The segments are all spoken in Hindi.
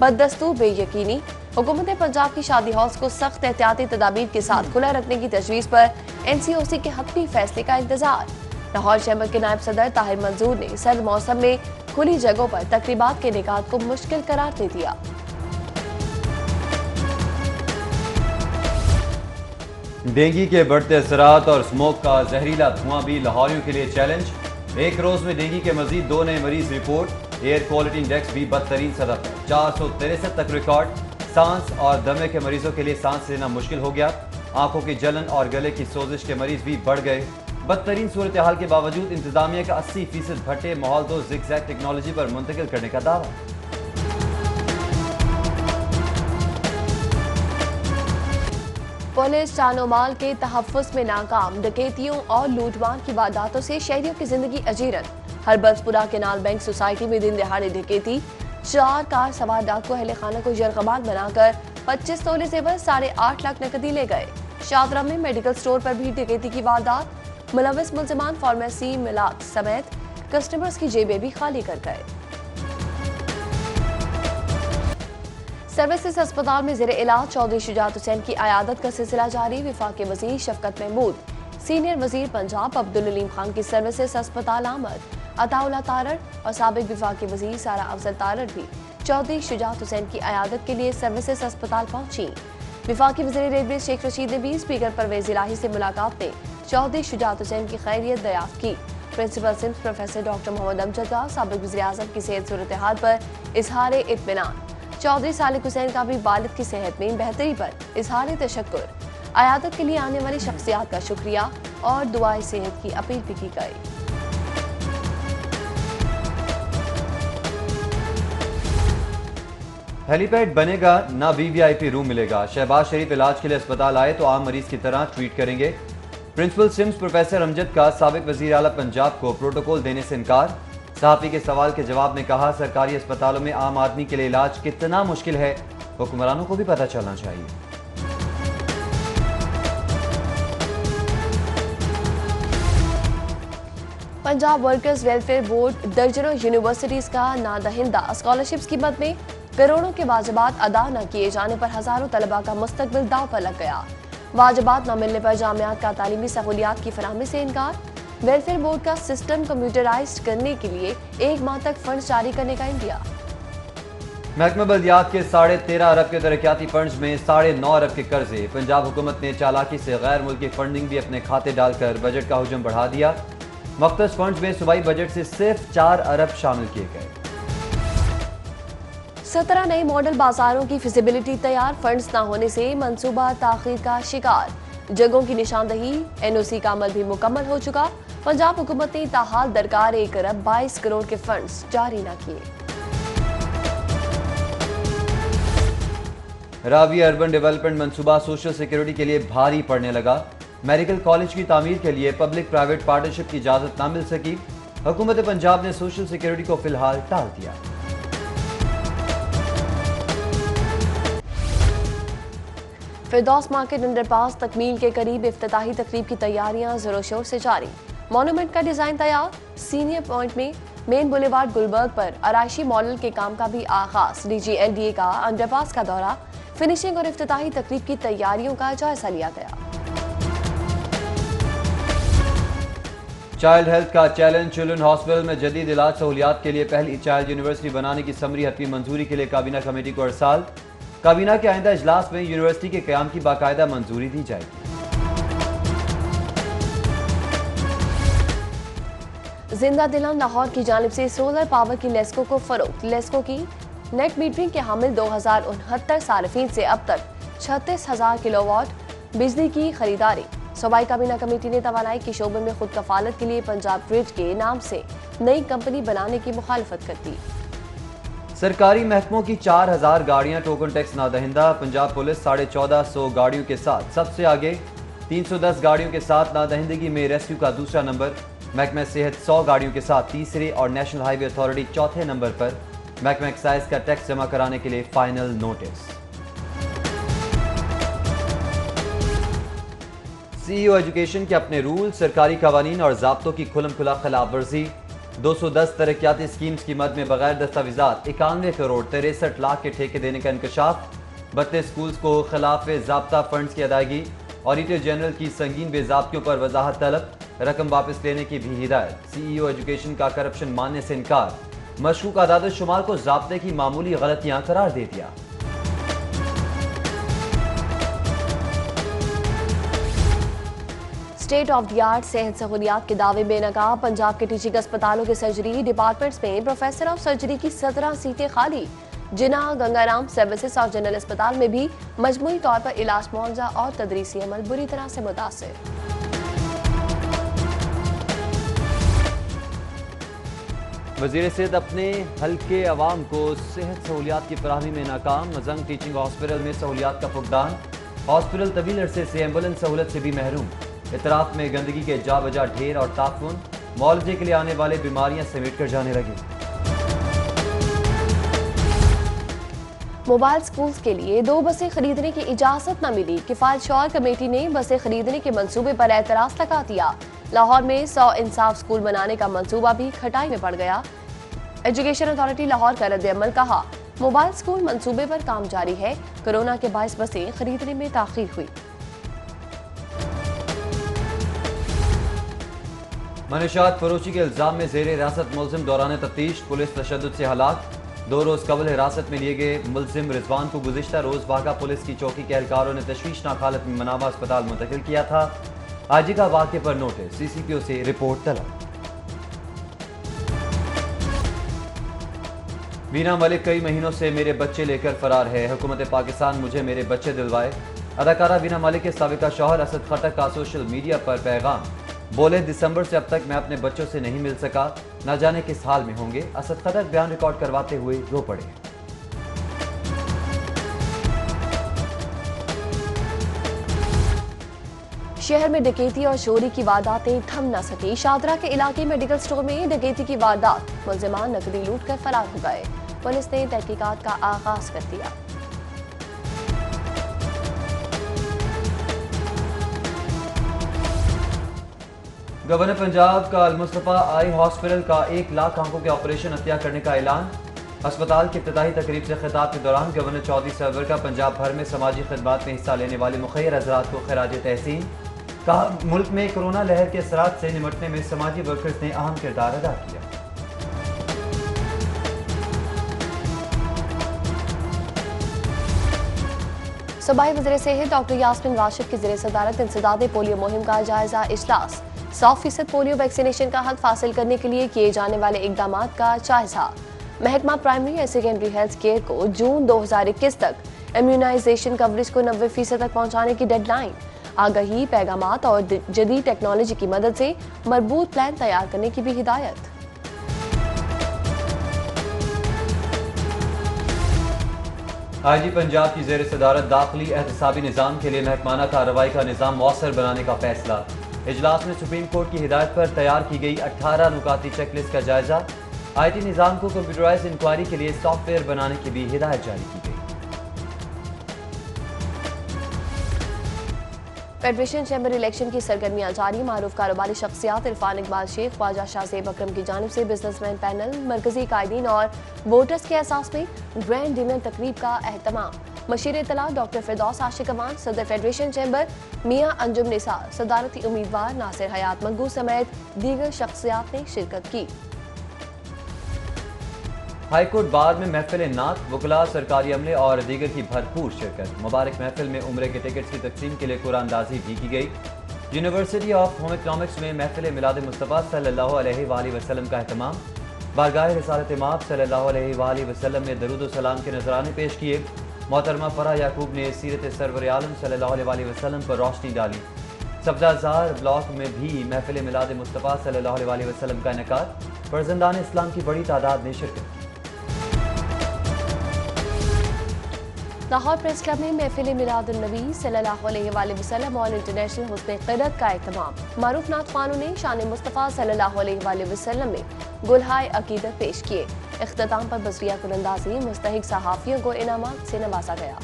बददस्तूर बेयकीनी। हुकूमत पंजाब की शादी हॉल्स को सख्त एहतियाती तदाबीर के साथ खुला रखने की तजवीज़ पर NCOC के हतमी फैसले का इंतजार। लाहौर चैम्बर के नायब सदर ताहिर मंजूर ने सर्द मौसम में खुली जगहों पर तकरीबात के इनेकाद को मुश्किल करार दे दिया। डेंगू के बढ़ते असरात और स्मोक का जहरीला धुआं भी लाहौरियों के लिए चैलेंज। एक रोज में डेंगू के मजीद 2 नए मरीज रिपोर्ट। एयर क्वालिटी इंडेक्स भी बदतरीन सतह पर 463 तक रिकॉर्ड। सांस और दमे के मरीजों के लिए सांस लेना मुश्किल हो गया। आंखों की जलन और गले की सोजिश के मरीज भी बढ़ गए। बदतरीन सूरत हाल के बावजूद इंतजामिया का 80% भट्टे माहौल 2 ज़िगज़ैग टेक्नोलॉजी पर मुंतकिल करने का दावा। पुलिस जानो माल के तहफ़्फ़ुज़ में नाकाम। डकैतियों और लूटमार की वारदातों से शहरियों की जिंदगी अजीरन। हरबंसपुरा केनाल बैंक सोसाइटी में दिन दहाड़े डकैती। 4 कार सवार डाकू अहले खाना को यरगमाल बनाकर 25 तोले जेवर 8.5 लाख नकदी ले गए। शादरा में मेडिकल स्टोर पर भी डकैती की वारदात। मुलविस मुलजमान फार्मेसी मिलाद समेत कस्टमर्स की जेबें भी खाली कर गए। सर्विसेज अस्पताल में ज़ेरे इलाज चौधरी शुजात हुसैन की अयादत का सिलसिला जारी। वफाकी वजीर शफकत महमूद, सीनियर वजीर पंजाब अब्दुल अलीम खान की सर्विसेज अस्पताल आमद। अताउल्लाह तारड़ और साबिक वफाकी वजीर सारा अफजल तारड़ भी चौधरी शुजात हुसैन की अयादत के लिए सर्विसेज अस्पताल पहुंची। वफाकी वजीर रेलवे शेख रशीद ने भी स्पीकर परवेज इलाही से मुलाकात में चौधरी शुजात हुसैन की खैरियत दरियाफ्त की। Principal SIMS professor doctor Mohammad Amjad का साबिक वज़ीर आज़म की सेहत सूरत हाल पर इजहार इत्मीनान। चौधरी सालिक हुसैन का भी वालिद की सेहत में बेहतरी पर इजहार तशक्कुर। अयादत के लिए आने वाली शख्सियात का शुक्रिया और दुआए सेहत की अपील भी की गई। हेलीपैड बनेगा ना VVIP रूम मिलेगा। शहबाज शरीफ इलाज के लिए अस्पताल आए तो आम मरीज की तरह ट्रीट करेंगे। प्रिंसिपल सिम्स प्रोफेसर अमजद का साबिक वजीर आला पंजाब को प्रोटोकॉल देने से इनकार। सहाफी के सवाल के जवाब में कहा, सरकारी अस्पतालों में आम आदमी के लिए इलाज कितना मुश्किल है हुक्मरानों को भी पता चलना चाहिए। पंजाब वर्कर्स वेलफेयर बोर्ड दर्जनों यूनिवर्सिटीज का नादहिंदा। स्कॉलरशिप्स की मद में करोड़ों के वाजिबात अदा न किए जाने पर हजारों तलबा का मुस्तकबिल दाव पर लग गया। वाजिबात न मिलने पर जामियात का तालीमी सहूलियात की फराहमी से इनकार। वेलफेयर बोर्ड का सिस्टम कंप्यूटराइज्ड करने के लिए 1 माह तक फंड जारी करने का इंदिया। महकमा बल्दियात के 13.5 अरब के तरक्याती फंड्स में 9.5 अरब के कर्जे। पंजाब हुकूमत ने चालाकी से गैर मुल्की फंडिंग भी अपने खाते डालकर बजट का हुजम बढ़ा दिया। मख्तस फंड्स में सूबाई बजट से सिर्फ 4 अरब शामिल किए गए। 17 नए मॉडल बाजारों की फिजिबिलिटी तैयार। फंड्स न होने से मंसूबा ताखीर का शिकार। जगहों की निशानदही NOC का अमल भी मुकम्मल हो चुका। पंजाब हुकूमत ने ताहाल दरकार 1 अरब 22 करोड़ के फंड्स जारी न किए। रावी अर्बन डेवलपमेंट मंसूबा सोशल सिक्योरिटी के लिए भारी पड़ने लगा। मेडिकल कॉलेज की तामीर के लिए पब्लिक प्राइवेट पार्टनरशिप की इजाजत न मिल सकी। हुकूमत पंजाब ने सोशल सिक्योरिटी को फिलहाल टाल दिया। फिरदौस मार्केट अंडरपास तकमील के करीब इफ्तिताही तकरीब की तैयारियां जोरों शोर से जारी। मॉन्यूमेंट का डिजाइन तैयार। सीनियर पॉइंट में मेन बुलेवार्ड गुलबर्ग पर आराइशी मॉडल के काम का भी आगाज। DG LDA का अंडरपास का दौरा। फिनिशिंग और इफ्तिताही तकरीब की तैयारियों का जायजा लिया गया। चाइल्ड हेल्थ का चैलेंज। चिल्ड्रन हॉस्पिटल में जदीद इलाज सहूलियात के लिए पहली चाइल्ड यूनिवर्सिटी बनाने की समरी हतमी मंजूरी के लिए काबीना कमेटी को अरसाल। काबीना के आइंदा इजलास में यूनिवर्सिटी के क़याम की बाकायदा मंजूरी दी जाएगी। जिंदा दिलान लाहौर की जानिब से सोलर पावर की लेस्को को फरोख्त। लेस्को की नेट मीटरिंग के हामिल 2069 सार्फिन से अब तक 36,000 किलोवाट बिजली की खरीदारी। सूबाई काबीना कमेटी ने तवानाई के शोबे में खुद कफालत के लिए पंजाब ग्रिड के नाम से नई कंपनी बनाने की मुखालफत कर दी। सरकारी महकमों की 4,000 गाड़ियां टोकन टैक्स नादहिंदा। पंजाब पुलिस 1450 गाड़ियों के साथ सबसे आगे। 310 गाड़ियों के साथ नादहिंदगी में रेस्क्यू का दूसरा नंबर। महकमा सेहत 100 गाड़ियों के साथ तीसरे और नेशनल हाईवे अथॉरिटी चौथे नंबर पर। महकमा एक्साइज का टैक्स जमा कराने के लिए फाइनल नोटिस। CEO एजुकेशन के अपने रूल। सरकारी कवानीन और ज़ाब्तों की खुलम खुला खिलाफ वर्जी। 210 तरक्याती स्कीम्स की मद में बगैर दस्तावेजात 91 करोड़ 63 लाख के ठेके देने का इंकशाफ। 32 स्कूल्स को खिलाफ ज़ाब्ता फंड्स की अदायगी। ऑडिटर जनरल की संगीन बेज़ाब्तियों पर वजाहत तलब। रकम वापस लेने की भी हिदायत। CEO एजुकेशन का करप्शन मानने से इनकार। मशकूक आदाद शुमार को ज़ाब्ते की मामूली गलतियां करार दे दिया। स्टेट ऑफ द आर्ट सेहत सहूलियात के दावे बेनकाब। पंजाब के टीचिंग अस्पतालों के सर्जरी डिपार्टमेंट्स में प्रोफेसर ऑफ सर्जरी की 17 सीटें खाली। जिन्ना, गंगाराम सर्विसेज और जनरल अस्पताल में भी मजमूई तौर पर इलाज मुआवजा और तदरीसी अमल बुरी तरह से मुतासिर। वज़ीर सेहत अपने हल्के अवाम को सेहत सहूलियात की फराहमी में नाकाम। जंग टीचिंग हॉस्पिटल में सहूलियात का फुकदान। हॉस्पिटल तवील अरसे से एम्बुलेंस सहूलत से भी महरूम। इतराफ में गंदगी के जा बजा ढेर और ताफुन। मौलजे के लिए आने वाले बीमारियां समेट कर जाने लगी। मोबाइल स्कूल्स के लिए 2 बसें खरीदने की इजाजत न मिली। किफायत शौर कमेटी ने बसें खरीदने के मंसूबे पर एतराज लगा दिया। लाहौर में 100 इंसाफ स्कूल बनाने का मंसूबा भी खटाई में पड़ गया। एजुकेशन अथॉरिटी लाहौर का रद्द-ए-अमल कहा, मोबाइल स्कूल मंसूबे पर काम जारी है। कोरोना के बायस बसें खरीदने में ताखीर हुई। मनशात फरोशी के इल्जाम में जेर हिरासत मुलजिम दौरान तफ्तीश। पुलिस तशद्दुद से हलाक। 2 रोज कबल हिरासत में लिए गए मुलजिम रिजवान को गुज़िश्ता रोज बाघा पुलिस की चौकी के एहलकारों ने तशवीशनाक हालत में मनावा अस्पताल मुंतकिल किया था। आजी का वाक़े पर नोटिस। CCPO से रिपोर्ट तलब। वीना मलिक कई महीनों से मेरे बच्चे लेकर फरार है। हुकूमत पाकिस्तान मुझे मेरे बच्चे दिलवाए। अदाकारा वीना मलिक के साबिका शौहर असद खटक का सोशल मीडिया पर पैगाम। बोले, दिसंबर से अब तक मैं अपने बच्चों से नहीं मिल सका, न जाने किस हाल में होंगे। असद खटक बयान रिकॉर्ड करवाते हुए रो पड़े। शहर में डकैती और चोरी की वारदातें थम न सकी। शादरा के इलाके मेडिकल स्टोर में डकैती की वारदात। मुलजिमान नकदी लूट कर फरार हो गए। पुलिस ने तहकीकात का आगाज कर दिया। गवर्नर पंजाब का अल-मुस्तफा आई हॉस्पिटल का 1 लाख आंखों के ऑपरेशन अतिया करने का ऐलान। अस्पताल की इफ्तिताही तकरीब से खिताब के दौरान गवर्नर चौधरी सरवर का पंजाब भर में समाजी खिदमात में हिस्सा लेने वाले मुखैर हजरात को खराज तहसीन। कहा, मुल्क में कोरोना लहर के असरात से निमटने में समाजी वर्कर्स ने अहम किरदार अदा किया। सूबाई वज़ीर सेहत डॉक्टर यास्मीन राशिद की ज़ेर सदारत इंसदाद पोलियो मुहिम का जायजा इजलास। 100% पोलियो वैक्सीनेशन का हक हासिल करने के लिए किए जाने वाले इकदाम का जायजा। महकमा प्राइमरी और सेकेंडरी हेल्थ केयर को जून 2021 तक इम्यूनाइजेशन कवरेज को 90% तक पहुंचाने की डेडलाइन। आगाही, पैगामात और जदीद टेक्नोलॉजी की मदद से मरबूत प्लान तैयार करने की भी हिदायत। IG पंजाब की ज़ेर सदारत दाखिली एहतसाबी निज़ाम के लिए महकमाना कार्रवाई का निज़ाम मौसर बनाने का फैसला। इजलास में सुप्रीम कोर्ट की हिदायत पर तैयार की गई 18 नुकाती चेकलिस्ट का जायजा। IT निज़ाम को कंप्यूटराइज इंक्वायरी के लिए सॉफ्टवेयर बनाने की भी हिदायत जारी की गई। फेडरेशन चैम्बर इलेक्शन की सरगर्मियां जारी। मारूफ कारोबारी शख्सियात इरफान इकबाल शेख, ख्वाजा शाहजेब अकरम की जानिब से बिजनेसमैन पैनल, मरकजी कायदीन और वोटर्स के एहसास में ग्रैंड डिनर तकरीब का एहतमाम। मशीर इत्तला डॉक्टर फिरदौस आशिक अमान, सदर फेडरेशन चैम्बर मियां अंजुम निसार, सदारती उम्मीदवार नासिर हयात मग्गू समेत दीगर शख्सियात ने शिरकत की। हाईकोर्ट बार में महफिल नात, वकला, सरकारी अमले और दीगर की भरपूर शिरकत। मुबारक महफिल में उम्रे के टिकट्स की तकसीम के लिए कुरानदाजी भी की गई। यूनिवर्सिटी ऑफ होम इकनॉमिक्स में महफिल मिलाद मुस्तफ़ा सल्लल्लाहु अलैहि वसल्लम का एहतमाम। बारगाह रिसालत इमाम सल्लल्लाहु अलैहि वसल्लम ने दरूद व सलाम के नजराने पेश किए। मोहतरमा फराह याकूब ने सीरत सरवर आलम सल्लल्लाहु अलैहि वसल्लम पर रोशनी डाली। सब्ज़ाजार ब्लॉक में भी महफिल मिलाद मुस्तफ़ा सल्लल्लाहु अलैहि वसल्लम का इनेकाद। फर्जंदान इस्लाम की बड़ी तादाद ने शिरकत की। लाहौर प्रेस क्लब में महफिल मिलादुन्नबी सल्लल्लाहु अलैहि वसल्लम और इंटरनेशनल हुस्न क़िरत का एहतमाम। मारूफ नात ख़ानों ने शान मुस्तफ़ा सल्लल्लाहु अलैहि वसल्लम में गुलहाए अकीदत पेश किए। इख्तिताम पर बसरिया कुलंदाजी मुस्तहिक सहाफ़ियों को इनामात से नवाजा गया।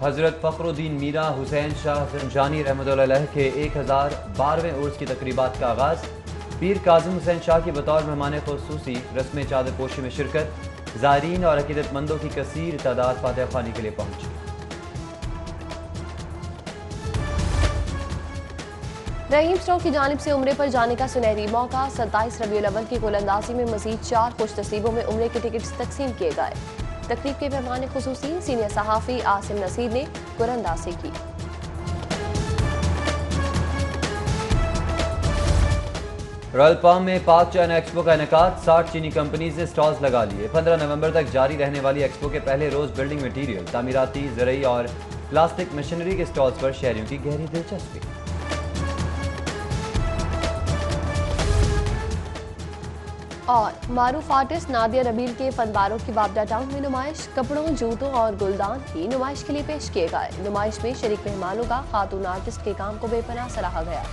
हजरत फखरुद्दीन मीरा हुसैन शाह ज़ंजानी रहमतुल्लाह अलैह के 1012वें उर्स की तकरीबात का आगाज़। पीर काज़िम हुसैन शाह की बतौर मेहमान खुसूसी रस्म चादर पोशी में शिरकत। ज़ायरीन और अकीदतमंदों की कसीर तादाद फातिहा ख़्वानी के लिए पहुंची। रहीम स्टोक की जानिब से उम्रे पर जाने का सुनहरी मौका। 27 रबीउल अव्वल की गोलंदाजी में मजीद 4 खुश नसीबों में उम्रे के टिकट तकसीम किए गए। तकरीब के मेहमान खुसूसी सीनियर सहाफ़ी आसिम नसीर ने कुरंदाजी की। रॉयल पाम में पाक चाइना एक्सपो का इनेकाद। 60 चीनी कंपनीज ने स्टॉल्स लगा लिए। 15 नवंबर तक जारी रहने वाली एक्सपो के पहले रोज बिल्डिंग मटीरियल, तामीराती, ज़रई और प्लास्टिक मशीनरी के स्टॉल्स पर शहरियों की गहरी दिलचस्पी। और मारूफ आर्टिस्ट नादिया नबील के फनबारों की वापडा टाउन में नुमाइश। कपड़ों, जूतों और गुलदान की नुमाइश के लिए पेश किए गए। नुमाइश में शरीक मेहमानों का खातून आर्टिस्ट के काम को बेपनाह सराहा गया।